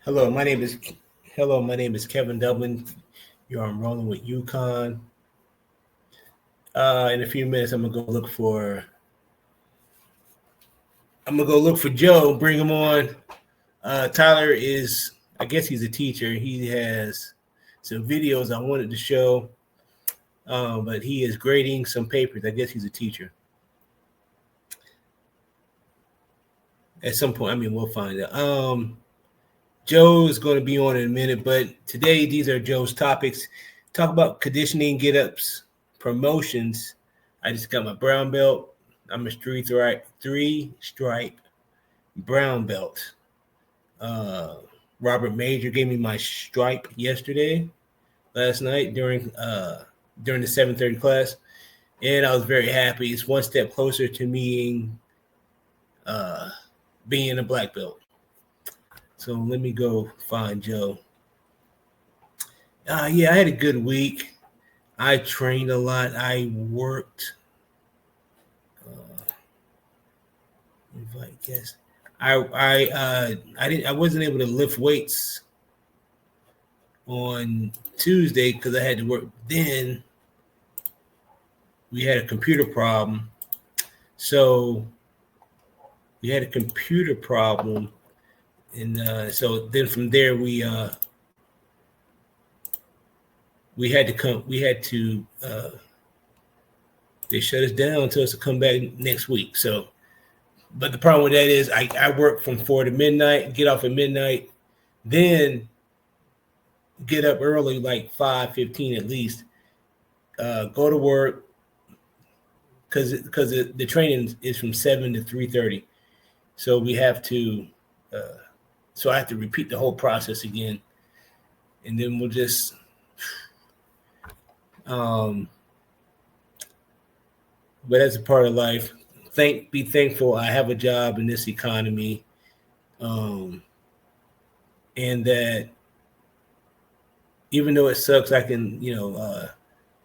Hello, my name is Hello, my name is Kevin Dublin. You're on Rolling with Yukon. In a few minutes, I'm gonna go look for Joe. Bring him on. Tyler is, I guess he's a teacher. He has some videos I wanted to show, but he is grading some papers. I guess he's a teacher. At some point, we'll find out. Joe is going to be on in a minute, but today these are Joe's topics. Talk about conditioning, get ups, promotions. I just got my brown belt. I'm a three stripe brown belt. Robert Major gave me my stripe last night during the 7:30 class, and I was very happy. It's one step closer to me being a black belt. So let me go find Joe. Yeah, I had a good week. I trained a lot. I worked. Invite guests. I wasn't able to lift weights on Tuesday because I had to work. Then we had a computer problem. So we had a computer problem. And so then from there we had to they shut us down and told us to come back next week. So, but the problem with that is I work from 4 to midnight, get off at midnight, then get up early, like 5:15 at least, go to work because the training is from 7 to 3:30. So we have to so I have to repeat the whole process again, and then we'll just but that's a part of life. Be thankful I have a job in this economy, and that even though it sucks, I can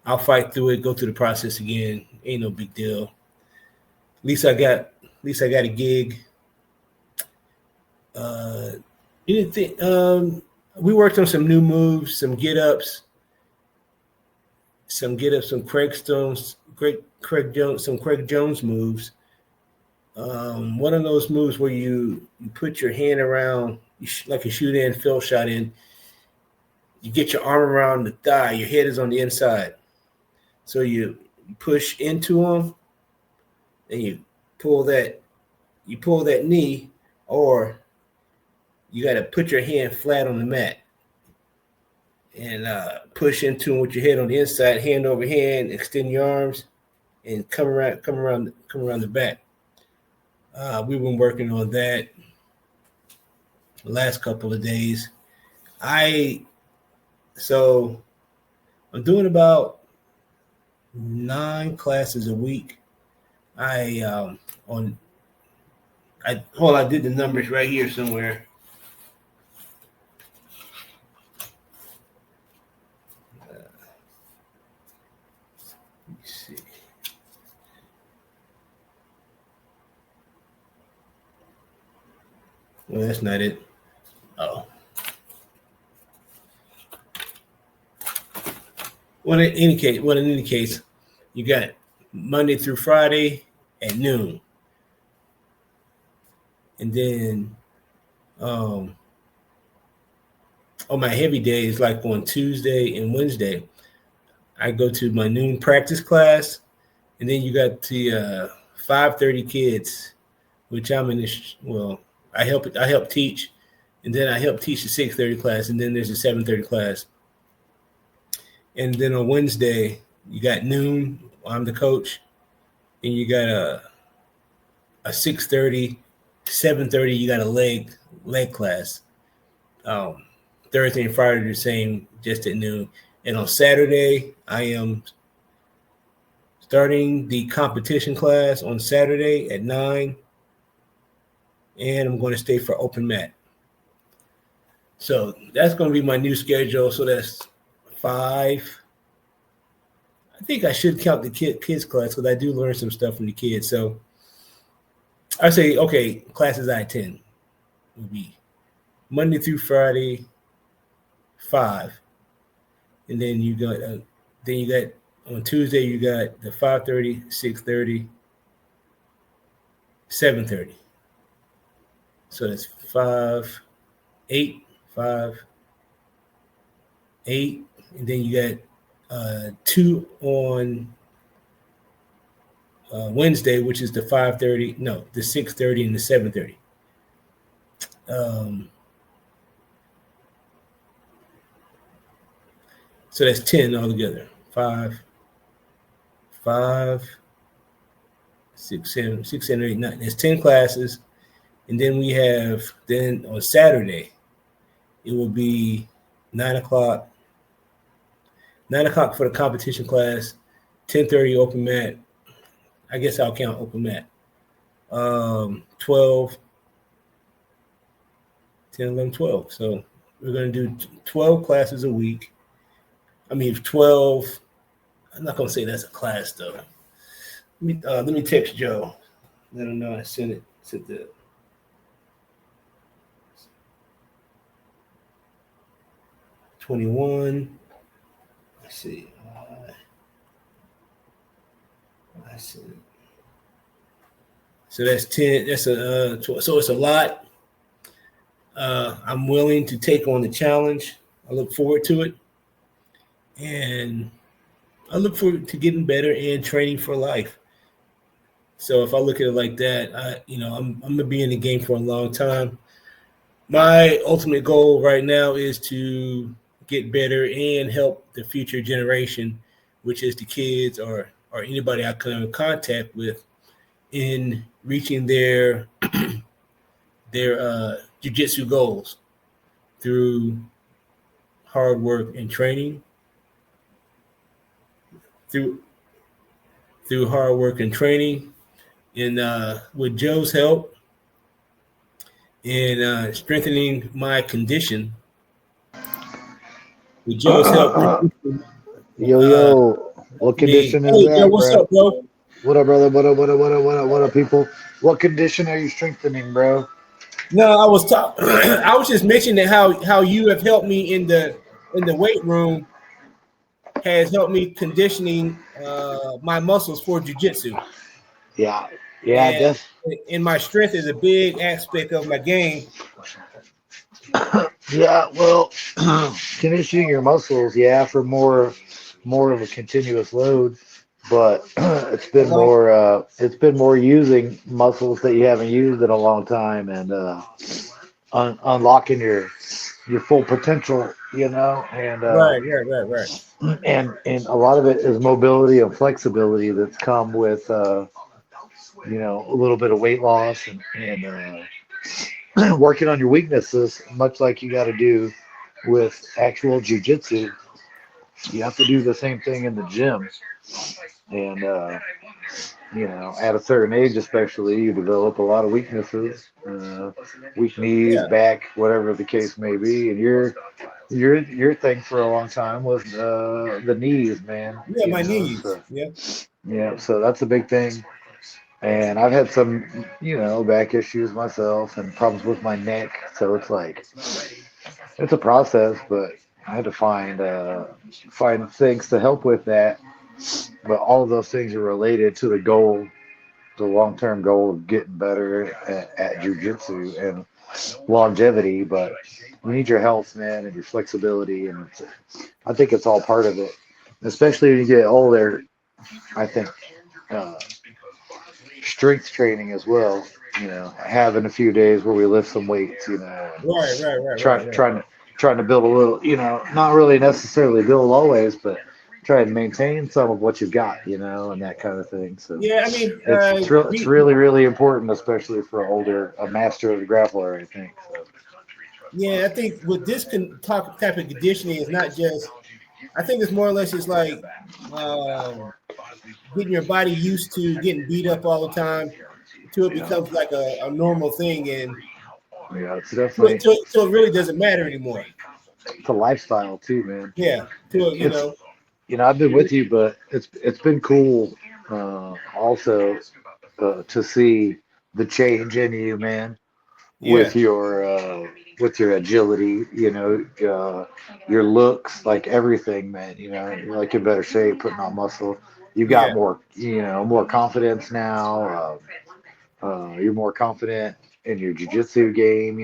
I'll fight through it, go through the process again. Ain't no big deal. At least I got a gig. We worked on some new moves, some get ups, some Craig Jones moves. One of those moves where you put your hand around, like a shoot in, fill shot in. You get your arm around the thigh. Your head is on the inside, so you push into them, and you pull that knee, or you got to put your hand flat on the mat and push into them with your head on the inside, hand over hand, extend your arms, and come around the back. We've been working on that the last couple of days. So I'm doing about 9 classes a week. I did the numbers right here somewhere. Well, that's not it. Oh. Well, in any case, you got Monday through Friday at noon. And then on my heavy days, like on Tuesday and Wednesday, I go to my noon practice class, and then you got the 5:30 kids, which I'm in this. Well, I help teach, and then I help teach the 6:30 class, and then there's a 7:30 class. And then on Wednesday, you got noon. I'm the coach, and you got a 6:30, 7:30. You got a leg class. Thursday and Friday the same, just at noon. And on Saturday, I am starting the competition class on Saturday at 9. And I'm going to stay for open mat. So that's going to be my new schedule. So that's 5. I think I should count the kids class because I do learn some stuff from the kids. So I say, okay, classes I attend would be Monday through Friday, 5, and then you got on Tuesday you got the 5:30, 6:30, 7:30. So that's 5, 8, 5, 8, and then you got two on Wednesday, which is the 5:30, no, the 6:30 and the 7:30. Um, so that's 10 altogether. 5, 5, 6, 7, 6, 7, 8, 9. There's 10 classes, and then we have then on Saturday it will be 9 o'clock. 9 o'clock for the competition class. 10:30 open mat. I guess I'll count open mat. 12, 10, 11, 12. So we're going to do 12 classes a week. I mean, 12. I'm not going to say that's a class, though. Let me text Joe. Let him know I sent it. Sent the 21. Let's see. I sent it. So that's 10. That's a 12. So it's a lot. I'm willing to take on the challenge. I look forward to it. And I look forward to getting better and training for life. So if I look at it like that, I'm gonna be in the game for a long time. My ultimate goal right now is to get better and help the future generation, which is the kids or anybody I come in contact with, in reaching their jiu-jitsu goals through hard work and training, through hard work and training, and with Joe's help in strengthening my condition. With Joe's help, Yo, what condition is Hey Joe, that, what's bro? up, bro? What up, brother? What up, people? What condition are you strengthening, bro? No, I was talking. I was just mentioning how you have helped me in the weight room, has helped me conditioning my muscles for jujitsu, Yeah, yeah, and def my strength is a big aspect of my game. yeah, well, conditioning your muscles, yeah, for more of a continuous load, but Uh-huh. it's been more using muscles that you haven't used in a long time and unlocking your full potential, and Right. and a lot of it is mobility and flexibility that's come with a little bit of weight loss and working on your weaknesses, much like you got to do with actual jujitsu. You have to do the same thing in the gym, and at a certain age, especially, you develop a lot of weaknesses, weak knees, Yeah, back, whatever the case may be, and your thing for a long time was the knees, man. yeah, my knees. So Yeah, yeah, so that's a big thing. And I've had some, back issues myself and problems with my neck. So it's like it's a process, but I had to find things to help with that. But all of those things are related to the goal, the long-term goal of getting better at jujitsu and longevity. But you need your health, man, and your flexibility, and I think it's all part of it. Especially when you get older, I think uh, strength training as well. Having a few days where we lift some weights, and try, right. trying to trying to build a little, not really necessarily build always, but try and maintain some of what you've got, and that kind of thing. So Yeah, I mean, it's really really important, especially for a master of the grappler, I think. So yeah, I think with this type of conditioning, it's not just. I think it's more or less just like um, getting your body used to getting beat up all the time until it yeah, becomes like a normal thing, and yeah, it's definitely till it really doesn't matter anymore. it's a lifestyle too, man. Yeah, till It's I've been with you, but it's been cool also to see the change in you, man, yeah, with your with your agility, your looks, like everything, man. You're like in better shape, putting on muscle. You got Yeah, more, more confidence now. You're more confident in your jujitsu game.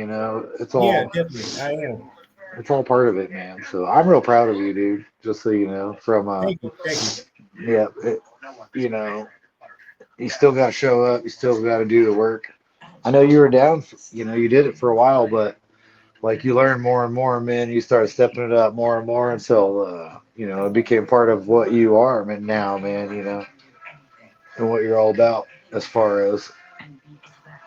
It's yeah, all definitely. I am. it's all part of it, man. So I'm real proud of you, dude. Just so you know, from Thank you, thank you. yeah, you know, you still got to show up. You still got to do the work. I know you were down. You did it for a while, but like you learned more and more, man. You started stepping it up more and more until it became part of what you are, man. Now, man, and what you're all about as far as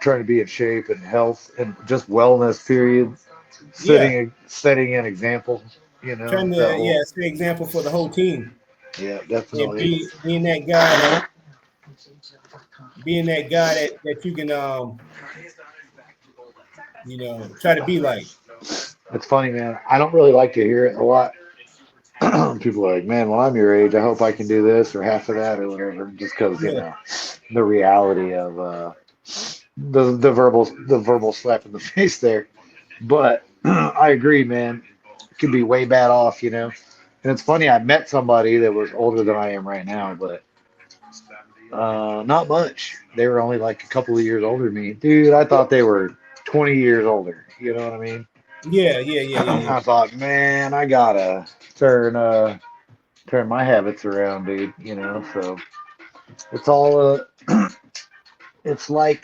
trying to be in shape and health and just wellness. Period. Yeah, Setting an example. trying That to whole set example for the whole team yeah, and definitely. being that guy that you can try to be like. It's funny, man. I don't really like to hear it a lot. People are like, man, when I'm your age, I hope I can do this or half of that or whatever. Just because Yeah, the reality of the verbal slap in the face there. But I agree, man. It could be way bad off. And it's funny. I met somebody that was older than I am right now, but not much. They were only like a couple of years older than me, dude. I thought they were 20 years older. You know what I mean? yeah, yeah, yeah, yeah, yeah. I thought, man, I gotta turn my habits around, dude. So it's all it's like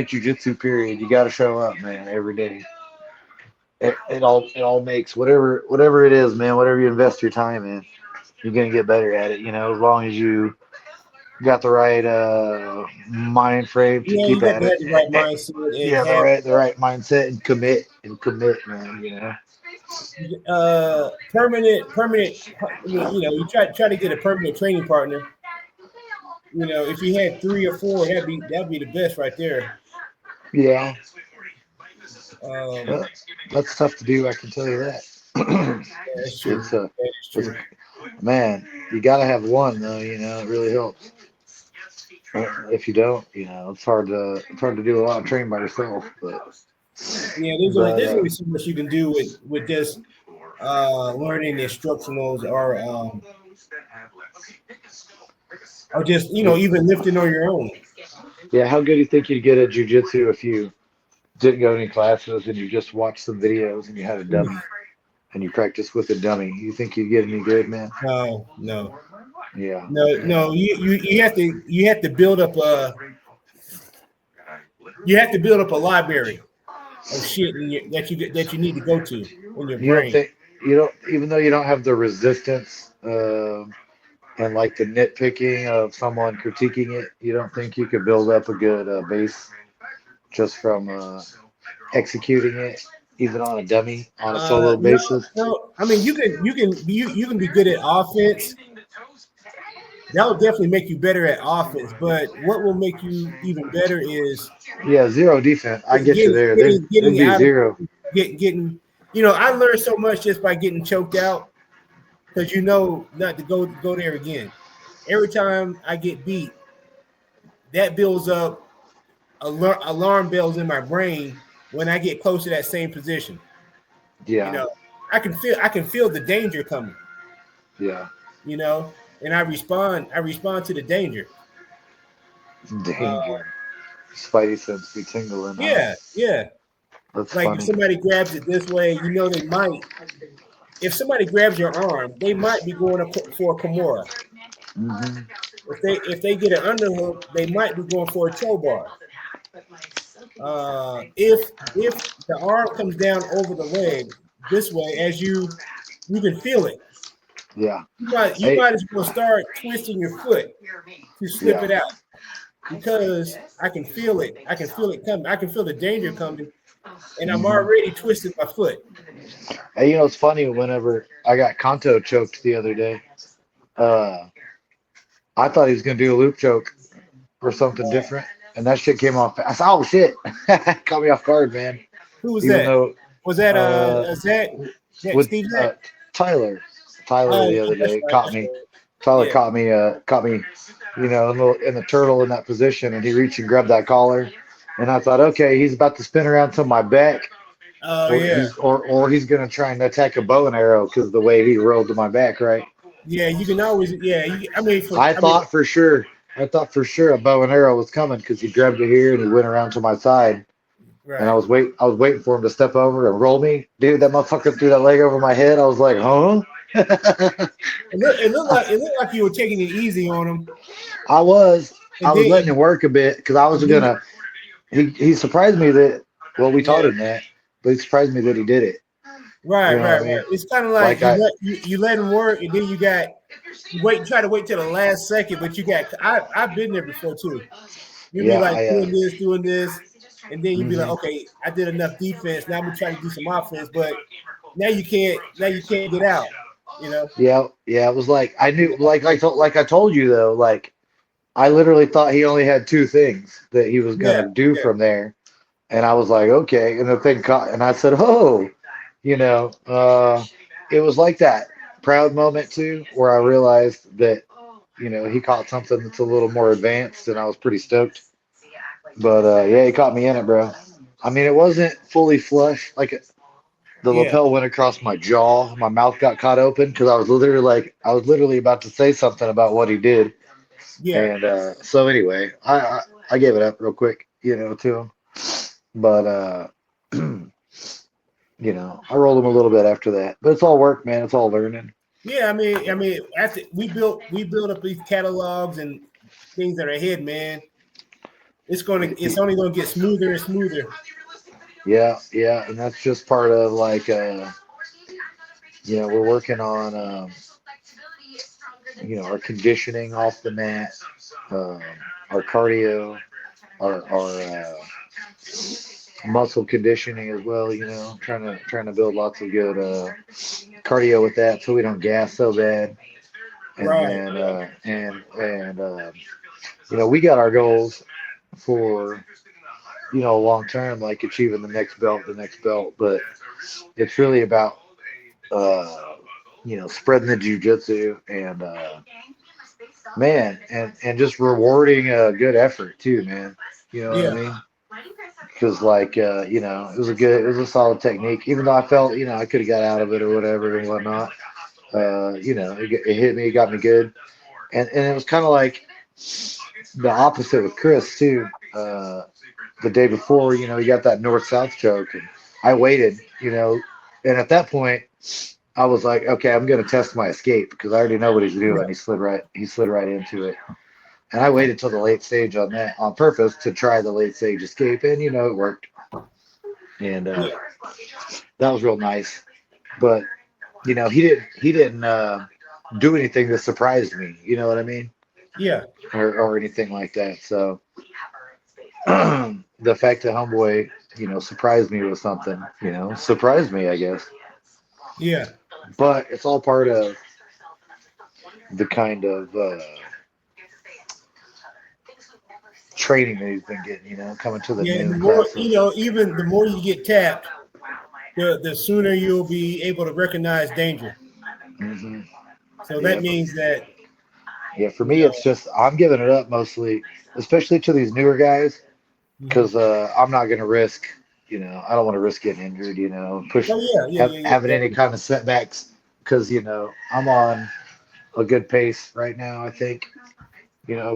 jujitsu period. You got to show up, man, every day. It all makes whatever it is, man. Whatever you invest your time in, you're gonna get better at it. As long as you got the right mind frame to Yeah, keep you got at to it. have the right mindset and Yeah, the have right mindset and commit, man. permanent. I mean, you try to get a permanent training partner. If you had three or four, that'd be the best right there. Yeah, Um, well, that's tough to do. I can tell you that. yeah, that's true. it's That is it's true. man, you gotta have one though. It really helps. If you don't, it's hard to do a lot of training by yourself. Yeah, But there's only so much you can do with just learning instructionals or just even lifting on your own. yeah, how good do you think you'd get at jujitsu if you didn't go to any classes and you just watched some videos and you had a dummy and you practiced with a dummy? You think you'd get any good, man? No, no, Yeah. no, no. You have to build up a library of shit that you need to go to in your You don't brain. think you don't, even though you don't have the resistance and like the nitpicking of someone critiquing it, you don't think you could build up a good base just from executing it, even on a dummy, on a solo No, basis? no. I mean, you can be good at offense. That will definitely make you better at offense. But what will make you even better is Yeah, zero defense. I get you getting there. getting There'd getting be out of zero. getting. I learned so much just by getting choked out because not to go there again. Every time I get beat, that builds up alarm bells in my brain when I get close to that same position. You Yeah, know, I can feel the danger coming. yeah. And I respond to the danger. Uh, Danger. Spidey sense be tingling, huh? yeah, yeah. That's Like if funny. somebody grabs it this way, they might. If somebody grabs your arm, they might be going up for a Kimura. Hmm. If they get an underhook, they might be going for a toe bar. If the arm comes down over the leg this way, as you can feel it. Yeah. You Hey, might as well start twisting your foot to slip yeah. it out because I can feel it. I can feel it coming. I can feel the danger coming, and I'm Hmm. already twisting my foot. Hey, it's funny. Whenever I got Kanto choked the other day, uh, I thought he was gonna do a loop choke or something different, and that shit came off. I said, "Oh shit!" Caught me off guard, man. Who was Even that? though Was that uh, Zach? with Steve Zach? Tyler, Tyler Oh, the yeah, other that's day right. caught That's me. right. Tyler Yeah. caught me, in the turtle in that position, and he reached and grabbed that collar, And I thought, okay, he's about to spin around to my back, Oh yeah, or he's gonna try and attack a bow and arrow because the way he rolled to my back, right? yeah. You can always, yeah. I thought for sure, I thought for sure a bow and arrow was coming because he grabbed it here and he went around to my side, and right. I was waiting for him to step over and roll me, dude. That motherfucker threw that leg over my head. I was like, huh? It looked like you were taking it easy on him, I was, and I then was letting him work a bit because I was and then gonna. He surprised me that. Well, we yeah, taught him that, but he surprised me that he did it. right, You know what right, I mean? right. It's kind of like Like I, you let him work, and then try to wait till the last second, but I've been there before too. You'll be yeah, like doing this, and then you'll be like, mhm. okay, I did enough defense. Now I'm gonna try to do some offense, but now you can't get out. You know? Yeah, yeah. It was like I knew, like I told you though, like I literally thought he only had two things that he was Yeah, gonna do yeah, from there, and I was like, okay. And the thing caught, and I said, oh, you know, it was like that proud moment too, where I realized that, he caught something that's a little more advanced, and I was pretty stoked. But yeah, he caught me in it, bro. I mean, it wasn't fully flush. Like the yeah, lapel went across my jaw. My mouth got caught open because I was literally about to say something about what he did. yeah, And so anyway, I gave it up real quick, to him. But I rolled him a little bit after that. But it's all work, man. It's all learning. yeah. After we built up these catalogs and things that are ahead, man. It's only gonna get smoother and smoother. Yeah, yeah, and that's just part of like we're working on our conditioning off the mat, um, our cardio, our muscle conditioning as well. Trying to build lots of good cardio with that, so we don't gas so bad. And Right. then we got our goals for long term, like achieving the next belt. But it's really about spreading the jujitsu and man, and just rewarding a good effort too, man. You know what I Yeah. mean? Because like it was a solid technique. Even though I felt I could have got out of it or whatever and whatnot. It hit me, it got me good, and it was kind of like the opposite with Chris too. The day before, he got that north south choke, and I waited, and at that point, I was like, okay, I'm gonna test my escape because I already know what he's doing. Right. He slid right into it. And I waited till the late stage on that on purpose to try the late stage escape, and it worked, and Yeah. that was real nice. But he didn't do anything that surprised me. You know what I mean, Yeah. or anything like that. So the fact that homeboy surprised me with something, surprised me, I guess. Yeah. But it's all part of the kind of training that he's been getting. Coming to the Yeah. And noon the more classes. even the more you get tapped, the sooner you'll be able to recognize danger. Hmm. So Yeah, that means that yeah. For you me, know. it's just I'm giving it up mostly, especially to these newer guys, Mhm. because I'm not going to risk. I don't want to risk getting injured. Oh yeah, yeah, yeah, yeah, Having any definitely. kind of setbacks, because I'm on a good pace right now. I think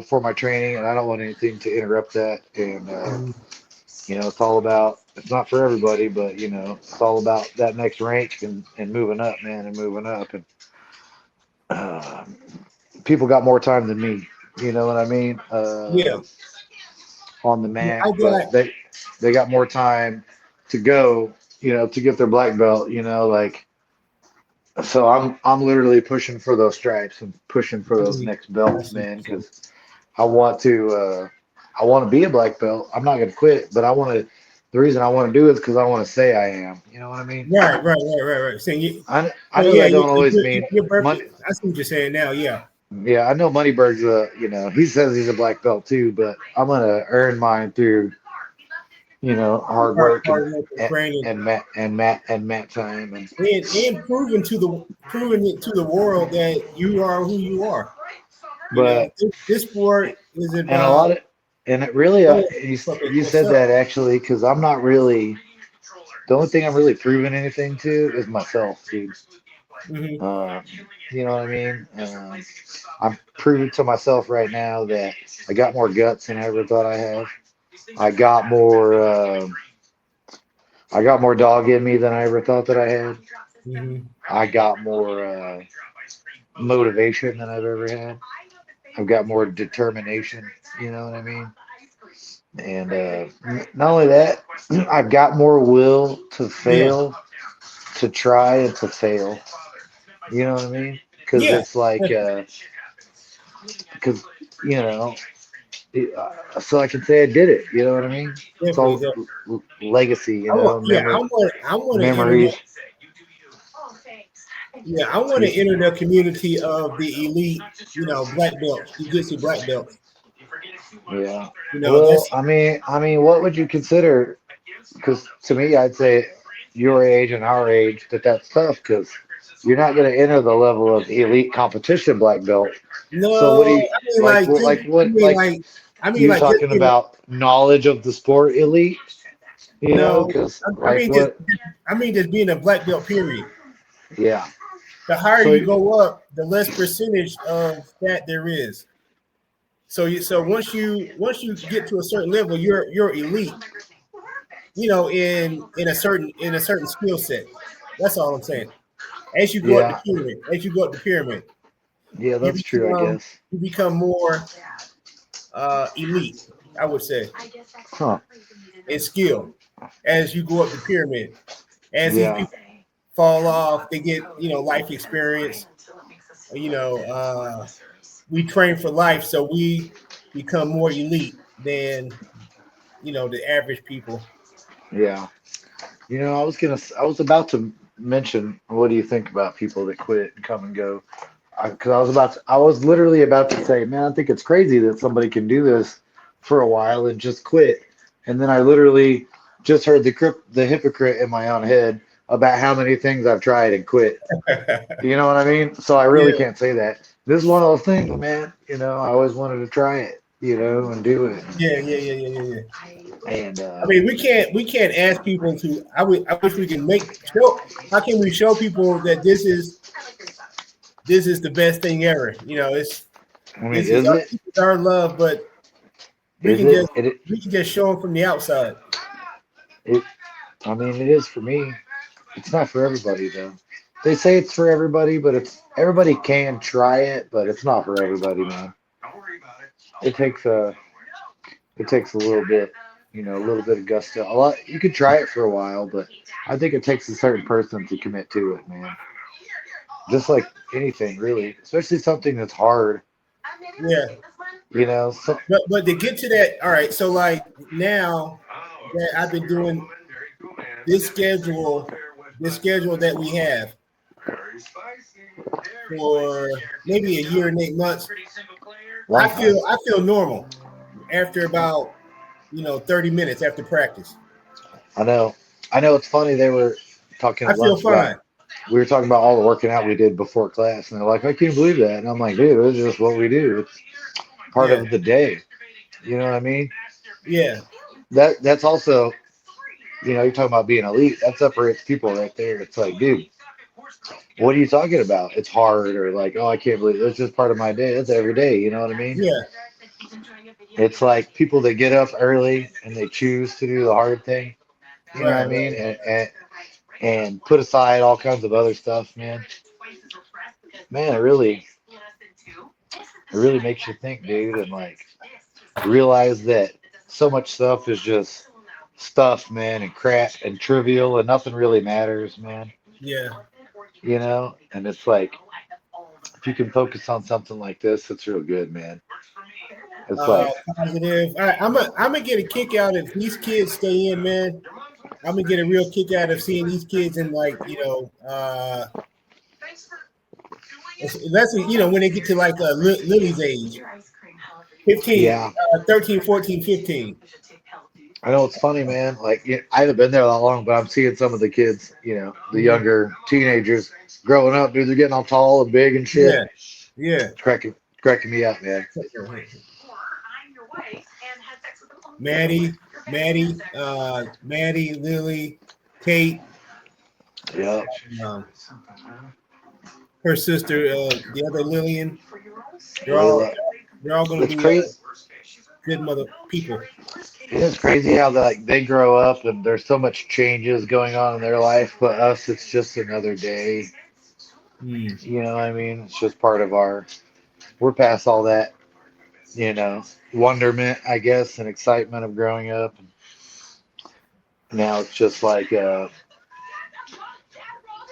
for my training, and I don't want anything to interrupt that. And Mhm. it's all about. It's not for everybody, but it's all about that next rank and moving up, man, and moving up. And uh, people got more time than me. You know what I mean? Yeah, On the yeah. mat, but they got more time to go. To get their black belt. Like so. I'm literally pushing for those stripes and pushing for those Mhm. next I belts, see what man, you're saying. because I want to. Be a black belt. I'm not gonna quit, but I want to. The reason I want to do it is because I want to say I am. You know what I mean? Right. Saying you, I so know yeah, that don't always mean your birthday. money. I see what you're saying now. Yeah, Yeah, I know Moneyberg's he says he's a black belt too, but I'm gonna earn mine through hard work hard work and training, and mat time and proving it to the world that you are who you are. but This sport is and a lot of about. And it really, Oh, fuck it. you What's said up? that actually, because I'm not really, the only thing I'm really proving anything to is myself, dude. Hmm. Um, you know what I mean? I'm proving to myself right now that I got more guts than I ever thought I had. I got more, I got more dog in me than I ever thought that I had. Hmm. I got more motivation than I've ever had. I've got more determination. You know what I mean? And not only that, I've got more will to Yeah. fail, to try, and to fail. You know what I mean? Because Yeah. it's like, Definitely. because you know, so I can say I did it. You know what I mean? It's Definitely. all legacy. You I want. know, Yeah. I want to enter memories. that. Yeah. I want to enter the community of the elite. Black belts, jujitsu black belts. Yeah. Well, That's I mean, what would you consider? Because to me, I'd say your age and our age that's tough because you're not going to enter the level of elite competition black belt. So what do no. you I mean, like, just, I mean, you're like, just talking about knowledge of the sport elite? You know, no. because I like mean, just, what? I mean, just being a black belt. Period. Yeah. The higher So you go up, the less percentage of that there is. So once you get to a certain level, you're elite. In a certain skill set. That's all I'm saying. As you go up the yeah, pyramid, yeah, you that's true. I become guess. you become more elite. I would say Huh? in skill as you go up the pyramid. As these Yeah. people fall off, they get life experience. You know, we train for life, so we become more elite than the average people. Yeah. I was about to mention, what do you think about people that quit and come and go? Because I was literally about to say, man, I think it's crazy that somebody can do this for a while and just quit. And then I literally just heard the hypocrite in my own head about how many things I've tried and quit. You know what I mean? So I really Yeah, can't say that. This is one of those things, man. I always wanted to try it, and do it. yeah, yeah, yeah, yeah, yeah, yeah. And I mean, we can't ask people to. I wish we can make show. How can we show people that this is the best thing ever? It's I mean, this is is our, it? this is our love, but we Is can it? just we can just show them from the outside. It. I mean, it is for me. It's not for everybody though. They say it's for everybody, but it's everybody can try it, but it's not for everybody, man. It takes a little bit, a little bit of gusto. A lot you could try it for a while, but I think it takes a certain person to commit to it, man. Just like anything, really, especially something that's hard. Yeah, So but to get to that, all right. So like now that I've been doing this schedule, this schedule that we have for maybe a year and 8 months, long time. I feel normal after about 30 minutes after practice. I know. I know. It's funny. They were talking I at feel lunch about. fine. We were talking about all the working out we did before class, and they're like, "I can't believe that." And I'm like, "Dude, it's just what we do. It's part Yeah, of the day." You know what I mean? yeah, That's also, you're talking about being elite. That separates people right there. It's like, dude, what are you talking about? It's hard, or like, oh, I can't believe that's just part of my day. That's every day. You know what I mean? yeah. It's like people that get up early and they choose to do the hard thing. You know what Right, I mean? right. And put aside all kinds of other stuff, man. Man, it really makes you think, dude, and like realize that so much stuff is just stuff, man, and crap and trivial, and nothing really matters, man. Yeah. And it's like if you can focus on something like this, it's real good, man. It's Uh, like, Positive. I'm gonna get a kick out if these kids stay in, man. I'm gonna get a real kick out of seeing these kids in like that's when they get to like Lily's age, 15, yeah, 13, 14, 15. I know it's funny, man. Like, I haven't been there that long, but I'm seeing some of the kids, the Mhm. younger teenagers growing up, dude. They're getting all tall and big and shit. Yeah, yeah. It's cracking me up, man. Maddie, Lily, Kate, Yep. um, her sister, the other Lillian. They're all Layla. they're all going to It's be crazy. good mother people. It's crazy how like they grow up and there's so much changes going on in their life, but us, it's just another day. Hmm. You know what I mean? It's just part of our. We're past all that, wonderment, I guess, and excitement of growing up. Now it's just like,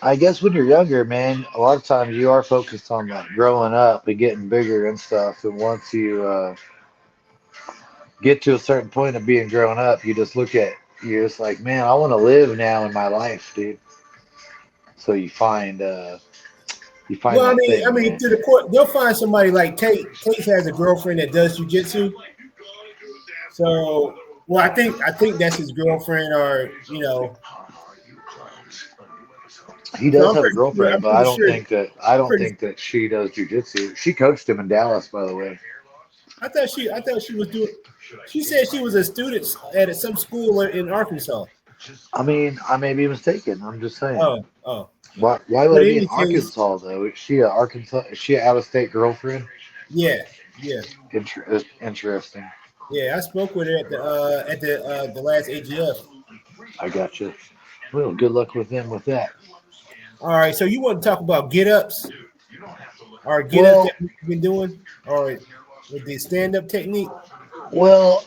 I guess when you're younger, man, a lot of times you are focused on like growing up and getting bigger and stuff. And once you get to a certain point of being grown up, you're just like, man, I want to live now in my life, dude. So you find Well, that I thing, mean, man. to the court, they'll find somebody like Kate. Kate has a girlfriend that does jujitsu. So, well, I think that's his girlfriend, or He so does have a girlfriend, I'm but pretty sure. I don't Pretty, think that she does jujitsu. She coached him in Dallas, by the way. I thought she was doing. She said she was a student at some school in Arkansas. I mean, I may be mistaken. I'm just saying. Oh. Why would But it in be in any case, Arkansas though? Is she a Arkansas? Is she an out of state girlfriend? yeah, yeah, Interesting. yeah. I spoke with her at the last AGF. I got you. Well, good luck with them with that. All right, so you want to talk about get ups or get ups that Well, we've been doing, or with the stand up technique? well,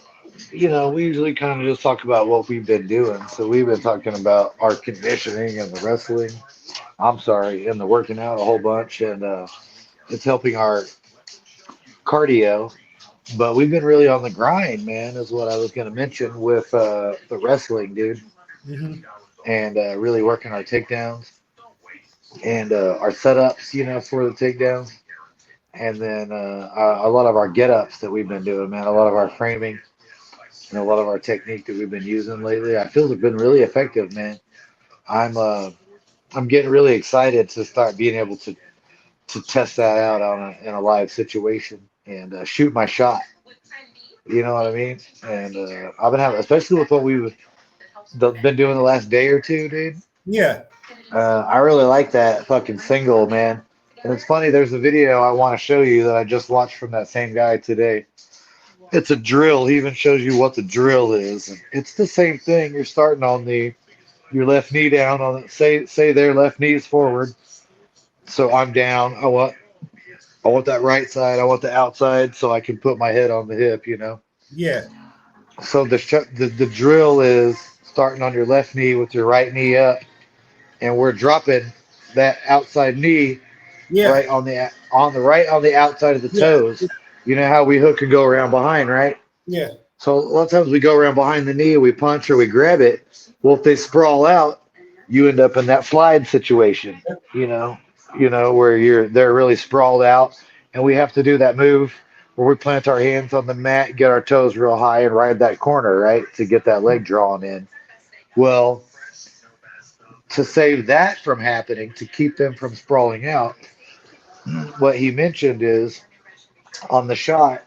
we usually kind of just talk about what we've been doing. So we've been talking about our conditioning and the wrestling. I'm sorry, and the working out a whole bunch, and it's helping our cardio. But we've been really on the grind, man, is what I was going to mention with the wrestling, dude, Mm-hmm. and really working our takedowns and our setups, for the takedowns. And then a lot of our get ups that we've been doing, man, a lot of our framing and a lot of our technique that we've been using lately. I feel have been really effective, man. I'm uh, I'm getting really excited to start being able to test that out in a live situation and shoot my shot. You know what I mean? And I've been having, especially with what we've been doing the last day or two, dude. Yeah. I really like that fucking single, man. And it's funny, there's a video I want to show you that I just watched from that same guy today. It's a drill. He even shows you what the drill is. And it's the same thing. You're starting on your left knee down on say their left knees forward. So I'm down. I want that right side. I want the outside so I can put my head on the hip. Yeah. So the drill is starting on your left knee with your right knee up, and we're dropping that outside knee Yeah. right on the outside of the Yeah. toes. You know how we hook and go around behind, right? Yeah. So a lot of times we go around behind the knee, we punch or we grab it. Well, if they sprawl out, you end up in that slide situation, you know, where they're really sprawled out, and we have to do that move where we plant our hands on the mat, get our toes real high, and ride that corner, right, to get that leg drawn in. Well, to save that from happening, to keep them from sprawling out, what he mentioned is on the shot,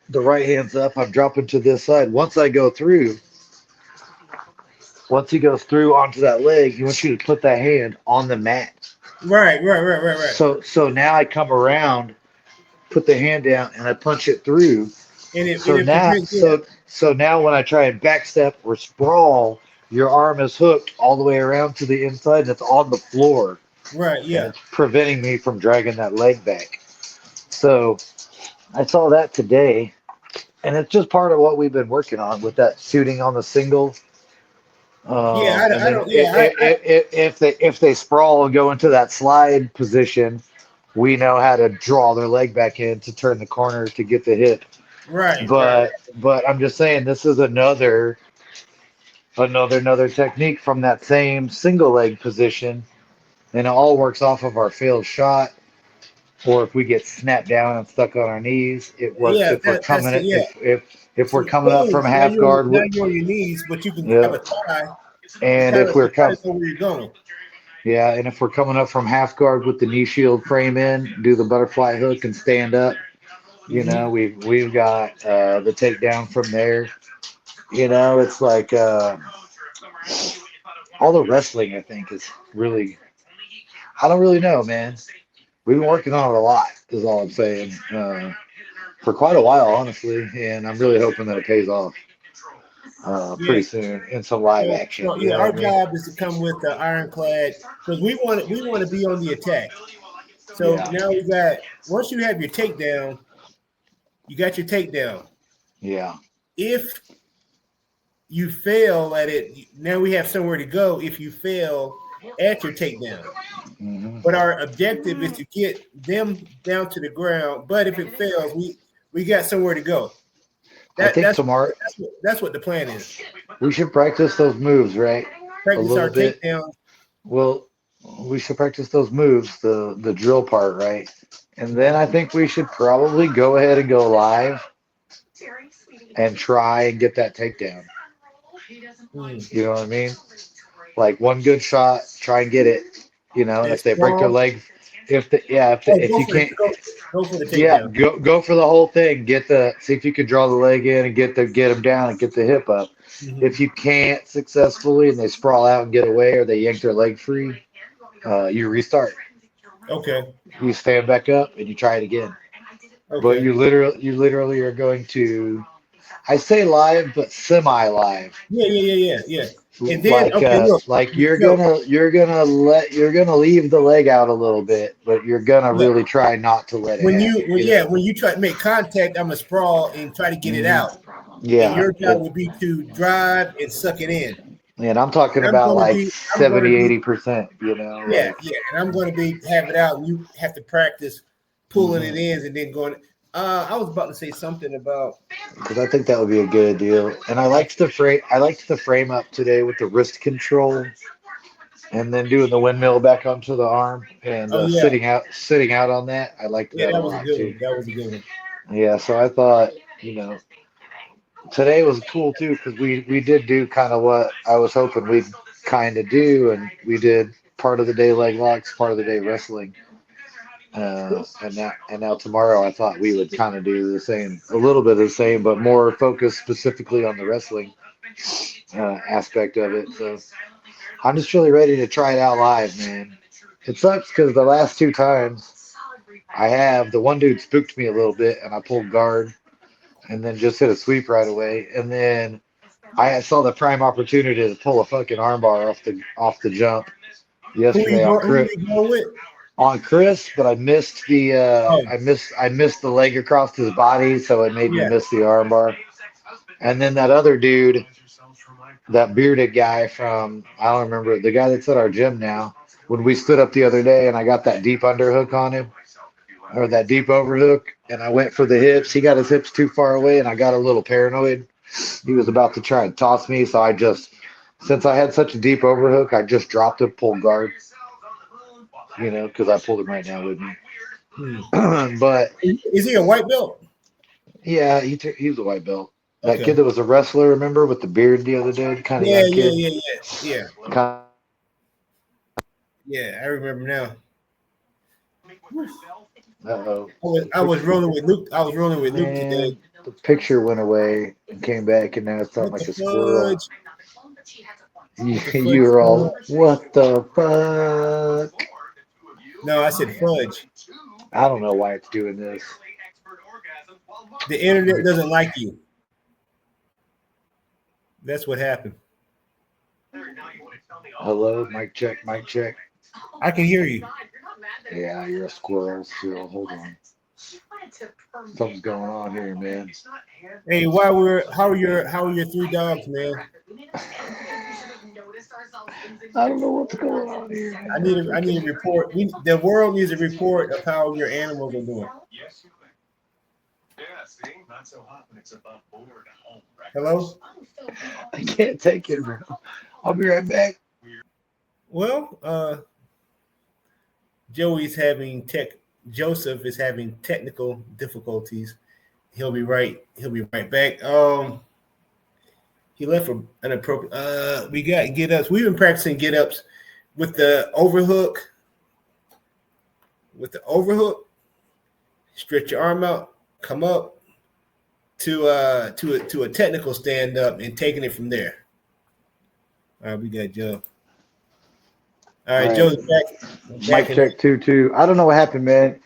the right hand's up, I'm dropping to this side. Once he goes through onto that leg, he wants you to put that hand on the mat. Right. So now I come around, put the hand down, and I punch it through. And So it now, prevents. Yeah. so now when I try and backstep or sprawl, your arm is hooked all the way around to the inside, and it's on the floor, Right. and Yeah. it's preventing me from dragging that leg back. So I saw that today, and it's just part of what we've been working on with that shooting on the single. Yeah. And I then don't. Yeah. if they sprawl and go into that slide position, we know how to draw their leg back in to turn the corner to get the hip. Right. But I'm just saying this is another technique from that same single leg position, and it all works off of our failed shot. Or if we get snapped down and stuck on our knees, it works Yeah. if we're That's coming it. Yeah. if we're So coming up boom. from half guard. Now you're on your knees, but you can have Yeah, a tie. and if we're You kind com- of know where you're going. yeah, and if we're coming up from half guard with the knee shield frame in, do the butterfly hook and stand up. You know, we've got the takedown from there. You know, it's like all the wrestling. I think is really. I don't really know, man. We've been working on it a lot. Is all I'm saying. For quite a while, honestly, and I'm really hoping that it pays off Yeah. pretty soon in some live action. So You yeah, know our what I mean? job is to come with the ironclad because we want to be on the attack. So Yeah, now we got once you have your takedown, you got your takedown. yeah. If you fail at it, now we have somewhere to go. If you fail at your takedown, Hmm. but our objective is to get them down to the ground. But if it fails, we got somewhere to go. I That think that's tomorrow that's what the plan is. we should practice those moves, right? A Practice little our bit. takedown. Well, we should practice those moves, the drill part, right? And then I think we should probably go ahead and go live and try and get that takedown. Mm. You know what I mean? Like one good shot, try and get it. You know, and And if they break their sprawl. leg, if Go you for it. can't, Go for the yeah, takedown. go for the whole thing. See if you can draw the leg in and get them down and get the hip up. Mm-hmm. If you can't successfully and they sprawl out and get away or they yank their leg free, you restart. Okay. You stand back up and you try it again. But Okay. you literally are going to, I say live, but semi live. Yeah. And then okay, look. Like So you're gonna leave the leg out a little bit, but you're gonna yeah, really try not to let it happen. You know? when you try to make contact, I'm a sprawl and try to get it Hmm. out. And Yeah, your job would be to drive and suck it in. and I'm talking And about like I'm going to 70, be 80%. You know, yeah, like. yeah. And I'm going to be have it out, and you have to practice pulling Mhm. it in and then going. I was about to say something about. Because I think that would be a good deal. And I liked the frame. I liked the frame up today with the wrist control, and then doing the windmill back onto the arm and Oh yeah, sitting out on that. I liked yeah. that a That was a lot good too. one. That was a good one. Yeah, so I thought, you know, today was cool too because we did do kind of what I was hoping we'd kind of do, and we did part of the day leg locks, part of the day wrestling. And now tomorrow I thought we would kind of do the same, a little bit of the same, but more focused specifically on the wrestling aspect of it. So I'm just really ready to try it out live, man. It sucks because the last two times the one dude spooked me a little bit and I pulled guard and then just hit a sweep right away. And then I saw the prime opportunity to pull a fucking armbar off the jump yesterday Who you going with? on Chris, but I missed the Oh I missed the leg across his body, so it made me yeah, miss the armbar. And then that other dude, that bearded guy from I don't remember the guy that's at our gym now. When we stood up the other day, and I got that deep underhook on him, or that deep overhook, and I went for the hips. He got his hips too far away, and I got a little paranoid. He was about to try and toss me, so since I had such a deep overhook, I just dropped it, pulled guard, because I pulled him right now with me. hmm. But Is he a white belt? yeah, he's a white belt. That kid Okay. that was a wrestler, remember, with the beard the other day, kind of Yeah, young kid. yeah. Kind Yeah, I remember now. uh-oh. I was rolling with Luke. I was rolling with Luke today. Man, the picture went away and came back, and now it's sounding What the like a squirrel. fudge? You, What the you fudge? were all, what the fuck? No, I said fudge. I don't know why it's doing this. The internet doesn't like you. That's what happened. Hello, mic check, mic check. I can hear you. Yeah, you're a squirrel still. Hold on. Something's going on here, man. Hey, how are your three dogs, man? I don't know what's going on here. I need a report. The world needs a report of how your animals are doing. Hello? I can't take it, bro. I'll be right back. Well, Joseph is having technical difficulties. He'll be right back. He left for an appropriate we got get ups. We've been practicing get ups with the overhook. With the overhook, stretch your arm out, come up to a technical stand up and taking it from there. All right, we got Joe. All right, Joe's back Mic in. check 2 2. I don't know what happened, man.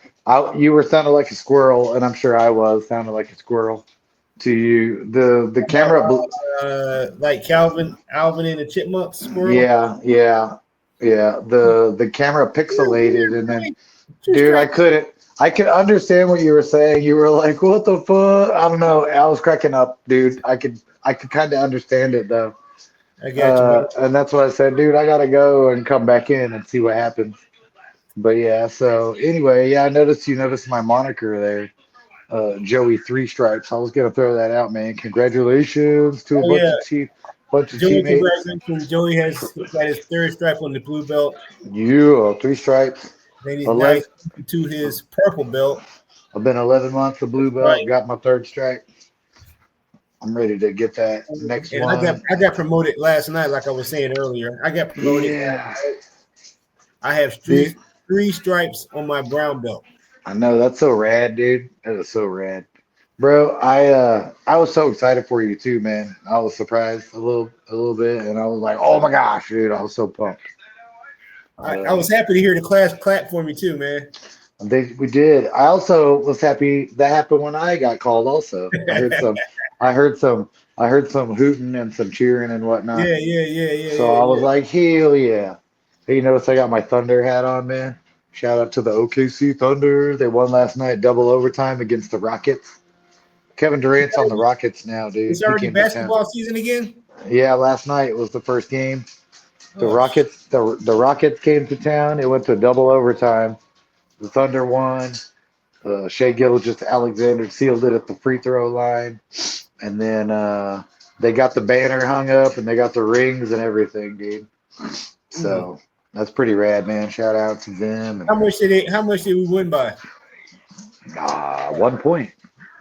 You were sounding like a squirrel, and I'm sure I was sounding like a squirrel to you. The camera, Like Alvin and the Chipmunks squirrel. yeah, yeah, yeah. The camera pixelated, and then, Two dude, strikes. I could understand what you were saying. You were like, "What the fuck?" I don't know. I was cracking up, dude. I could kind of understand it though. I got you, man. And that's what I said, dude. I gotta go and come back in and see what happens. But yeah, so anyway, yeah, I noticed you noticed my moniker there, Joey Three Stripes. I was gonna throw that out, man. Congratulations to a Oh yeah, bunch of Joey, teammates. congratulations. Joey has got his third stripe on the blue belt. You, 3 stripes. Then he's now 11. to his purple belt. I've been 11 months of blue belt. Right. Got my third stripe. I'm ready to get that next And one. I got promoted last night, like I was saying earlier. I got promoted. Yeah, I have dude. three stripes on my brown belt. I know that's so rad, dude. That is so rad, bro. I was so excited for you too, man. I was surprised a little bit, and I was like, oh my gosh, dude. I was so pumped. I was happy to hear the class clap for me too, man. We did. I also was happy that happened when I got called. Also, I heard some hooting and some cheering and whatnot. Yeah. So I was like, hell yeah. Hey, you notice I got my Thunder hat on, man. Shout out to the OKC Thunder. They won last night, double overtime against the Rockets. Kevin Durant's on the Rockets now, dude. It's He already came to town. basketball season again. Yeah, last night was the first game. The Oh, Rockets, the Rockets came to town. It went to double overtime. The Thunder won. Shea Gilgeous-Alexander sealed it at the free throw line, and then they got the banner hung up and they got the rings and everything, dude. So that's pretty rad, man. Shout out to them. And, How much did we win by? 1 point.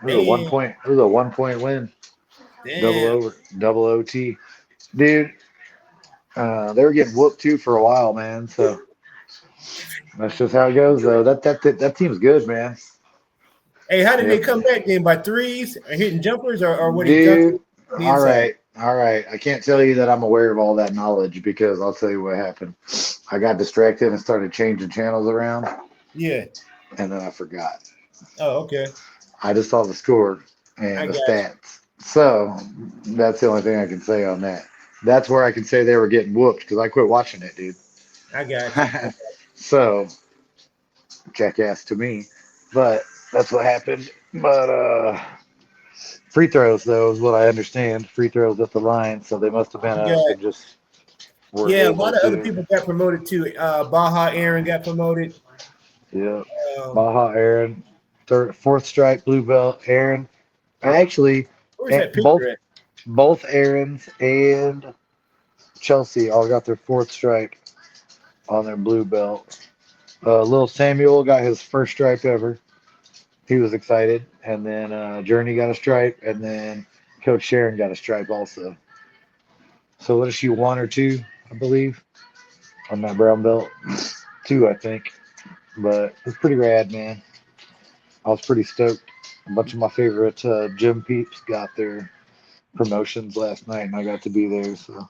It was a 1 point. It was a 1 point win. Damn. Double OT, dude. They were getting whooped too for a while, man. So that's just how it goes, though. That team's good, man. Hey, how did they come back then? By threes, or hitting jumpers, or what? Dude, all right. I can't tell you that I'm aware of all that knowledge because I'll tell you what happened. I got distracted and started changing channels around. Yeah. And then I forgot. Oh, okay. I just saw the score and the stats. So that's the only thing I can say on that. That's where I can say they were getting whooped because I quit watching it, dude. I got you. So, jackass to me. But that's what happened. But free throws, though, is what I understand. Free throws at the line, so they must have been and just were a lot of other people got promoted too. Baja Aaron got promoted. Yeah, Baja Aaron, fourth stripe, blue belt. Aaron, actually, both Aarons and Chelsea all got their fourth stripe on their blue belt. Little Samuel got his first stripe ever. He was excited. And then Journey got a stripe. And then Coach Sharon got a stripe also. So what is she, 1 or 2, I believe, on that brown belt? 2, I think. But it's pretty rad, man. I was pretty stoked. A bunch of my favorite gym peeps got their promotions last night, and I got to be there. So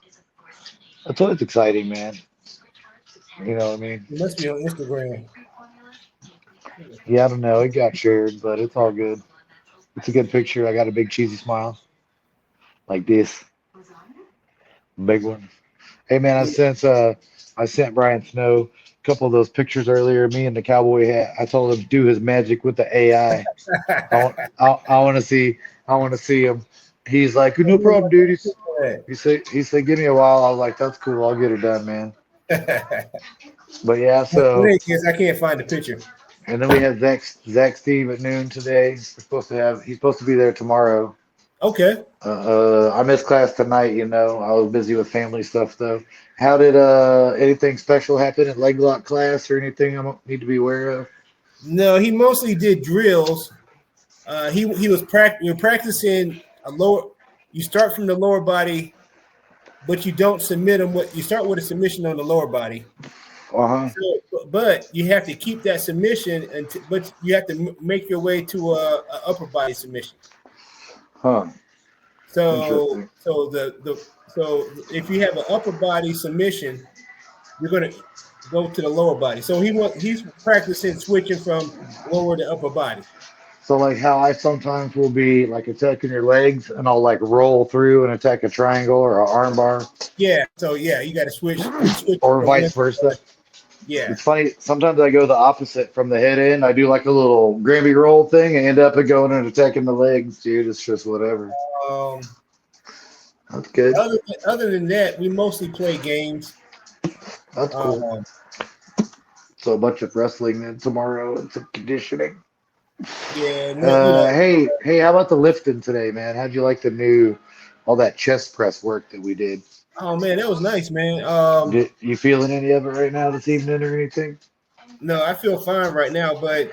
that's always exciting, man. You know what I mean? It must be on Instagram. Yeah, I don't know. It got shared, but it's all good. It's a good picture. I got a big cheesy smile. Like this. Big one. Hey man, I sent Brian Snow a couple of those pictures earlier, me in the cowboy hat. I told him to do his magic with the AI. I want to see him. He's like, no problem, dude. He said, give me a while. I was like, that's cool. I'll get it done, man. But yeah, so I can't find the picture. And then we had Zach Steve at noon today. He's supposed to be there tomorrow. Okay. I missed class tonight, you know. I was busy with family stuff though. How did anything special happen at leg lock class or anything I need to be aware of? No, he mostly did drills. We were practicing a lower. You start from the lower body, but you don't submit them. You start with a submission on the lower body. Uh-huh. So, but you have to keep that submission, but you have to make your way to a upper body submission. Huh. So, Interesting. so if you have an upper body submission, you're gonna go to the lower body. So he's practicing switching from lower to upper body. So like how I sometimes will be like attacking your legs and I'll like roll through and attack a triangle or an arm bar Yeah. So yeah, you got to switch. Keep switching or from one vice to the versa. other. Yeah. It's funny. Sometimes I go the opposite from the head in. I do like a little Grammy roll thing and end up going and attacking the legs, dude. It's just whatever. Um. That's good. Other than that, we mostly play games. That's cool. Um. So a bunch of wrestling then tomorrow and some conditioning. Yeah. You know. Hey, how about the lifting today, man? How'd you like the new, all that chest press work that we did? Oh man, that was nice, man. Did you feeling any of it right now this evening or anything? No, I feel fine right now, but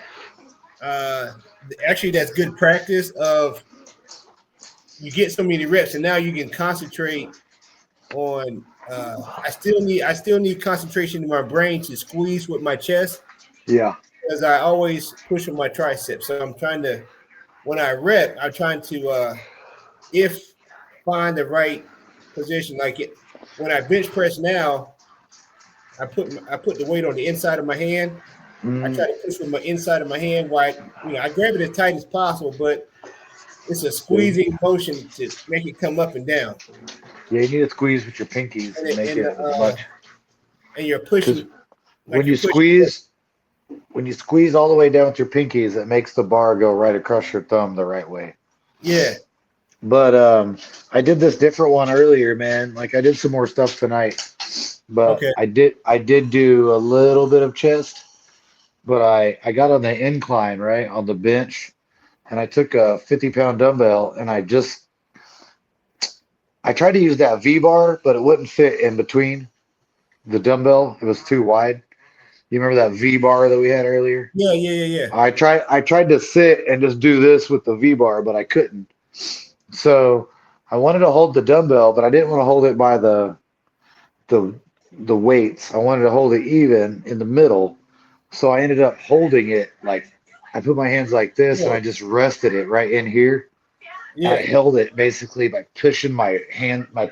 uh, actually, that's good practice. Of you get so many reps, and now you can concentrate on. I still need concentration in my brain to squeeze with my chest Yeah. because I always push with my triceps. So I'm trying to when I rep, I'm trying to if find the right position. Like when I bench press now, I put the weight on the inside of my hand. I Mm, try to push with my inside of my hand. While I grab it as tight as possible, but it's a see? squeezing motion to make it come up and down, Yeah, you need to squeeze with your pinkies and and make it as much. you're Because pushing like when you're you pushing. squeeze, when you squeeze all the way down with your pinkies, it makes the bar go right across your thumb the right way. Yeah. But I did this different one earlier, man. Like I did some more stuff tonight, but Okay. I did do a little bit of chest, but I got on the incline, right, on the bench, and I took a 50-pound dumbbell and I tried to use that V bar, but it wouldn't fit in between the dumbbell. It was too wide. You remember that V bar that we had earlier? Yeah. Yeah. Yeah. Yeah. I tried to sit and just do this with the V bar, but I couldn't. So I wanted to hold the dumbbell, but I didn't want to hold it by the the weights. I wanted to hold it even in the middle. So I ended up holding it like I put my hands like this and Yeah. I just rested it right in here. And I Yeah. held it basically by pushing my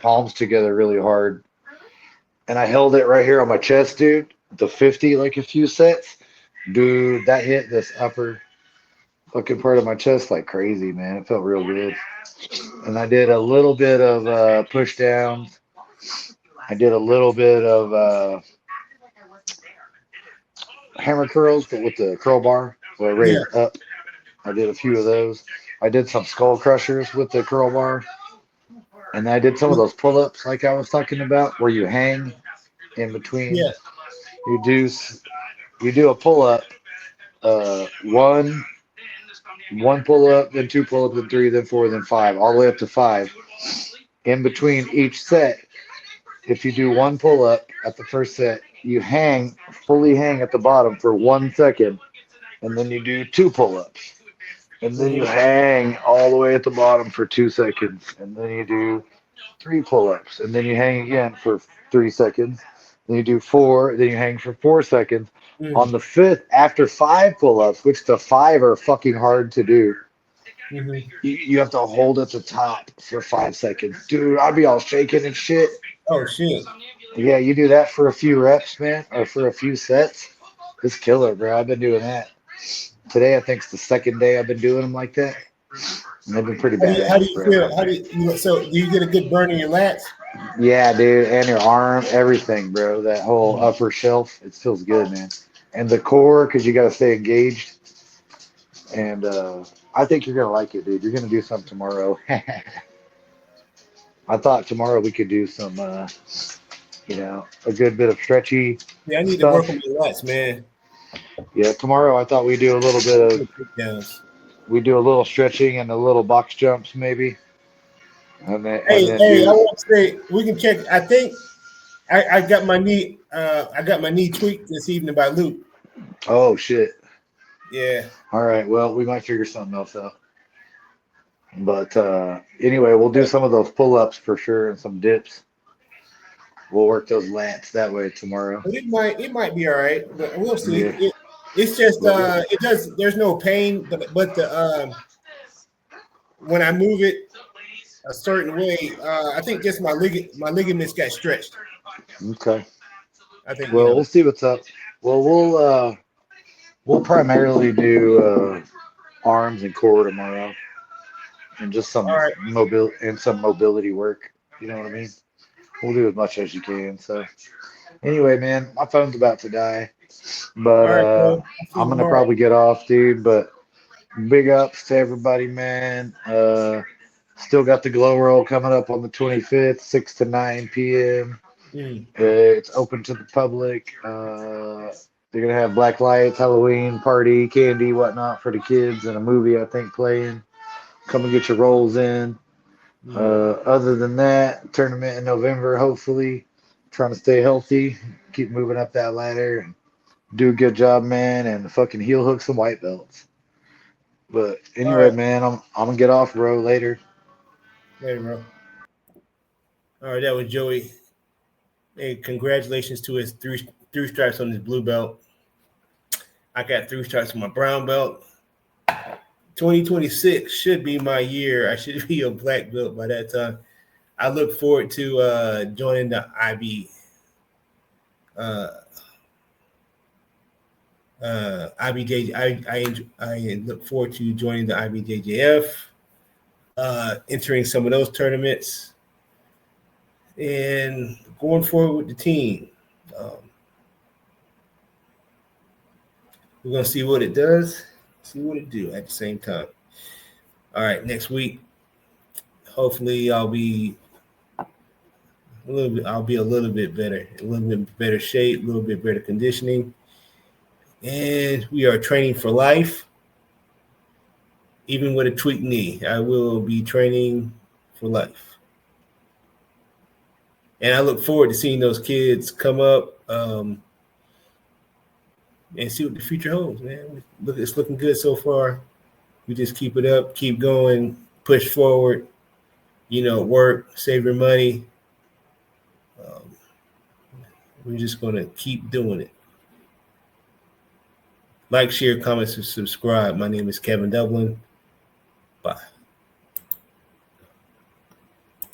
palms together really hard. And I held it right here on my chest, dude. The 50, like a few sets. Dude, that hit this upper fucking part of my chest like crazy, man. It felt real good. And I did a little bit of push downs. I did a little bit of hammer curls, but with the curl bar, so I Yeah. raised up. I did a few of those. I did some skull crushers with the curl bar, and I did some of those pull ups like I was talking about, where you hang in between. Yeah. You do you do a pull up, one pull up, then two pull up, then three, then four, then five, all the way up to five. In between each set, if you do one pull up at the first set, you fully hang at the bottom for 1 second, and then you do two pull ups. And then you Mm-hmm. hang all the way at the bottom for 2 seconds. And then you do three pull ups. And then you hang again for 3 seconds. Then you do four. Then you hang for 4 seconds. Mm-hmm. On the fifth, after five pull ups, which the five are fucking hard to do, Mm-hmm. you have to hold at the top for 5 seconds. Dude, I'd be all shaking and shit. Oh shit. Yeah, you do that for a few reps, man, or for a few sets. It's killer, bro. I've been doing that. Today, I think it's the second day I've been doing them like that. And they've been pretty How do badass, you bro. feel? So do you get a good burn in your lats? Yeah, dude, and your arm, everything, bro. That whole upper shelf, it feels good, man. And the core, because you got to stay engaged. And I think you're gonna like it, dude. You're gonna do some tomorrow. I thought tomorrow we could do some, a good bit of stretchy Yeah, I need to work stuff. on my lats, man. Yeah, tomorrow I thought we do a little stretching and a little box jumps maybe, and then Hey, I do. want to say we can check. I think I got my knee. I got my knee tweaked this evening by Luke. Oh shit! Yeah. All right, well we might figure something else out. But anyway, we'll do some of those pull-ups for sure and some dips. We'll work those lats that way tomorrow. But it might be all right, but we'll see. Yeah. It's just But it does. There's no pain, but the when I move it a certain way, I think just my ligaments got stretched. okay. I think Well, we'll see what's up. Well, we'll primarily do arms and core tomorrow, and just all right, some mobility work. You know what I mean? We'll do as much as you can. So anyway, man, my phone's about to die, but all right, bro. I'll see you I'm gonna tomorrow. probably get off, dude. But big ups to everybody, man. Still got the glow roll coming up on the 25th, 6 to 9 p.m. Mm, It's open to the public. They're gonna have black lights, Halloween party, candy, whatnot for the kids, and a movie I think playing. Come and get your rolls in. mm. Other than that, tournament in November, hopefully. Trying to stay healthy, keep moving up that ladder, and do a good job, man, and fucking heel hook some white belts. But All anyway, right, man, I'm gonna get off, bro. Later. later, bro. All right, that was Joey. Hey, congratulations to his three stripes on his blue belt. I got three stripes on my brown belt. 2026 should be my year. I should be a black belt by that time. I look forward to joining the uh, IBJ. I look forward to joining the IBJJF, entering some of those tournaments, and going forward with the team. Um, we're gonna see what it does, see what it do at the same time. All right, next week, hopefully I'll be a little bit. I'll be a little bit better, a little bit better shape, a little bit better conditioning, and we are training for life. Even with a tweaked knee, I will be training for life. And I look forward to seeing those kids come up and see what the future holds, man. Look, it's looking good so far. We just keep it up, keep going, push forward, work, save your money. Um, we're just going to keep doing it. Like, share, comment, and subscribe. My name is Kevin Dublin. Bye.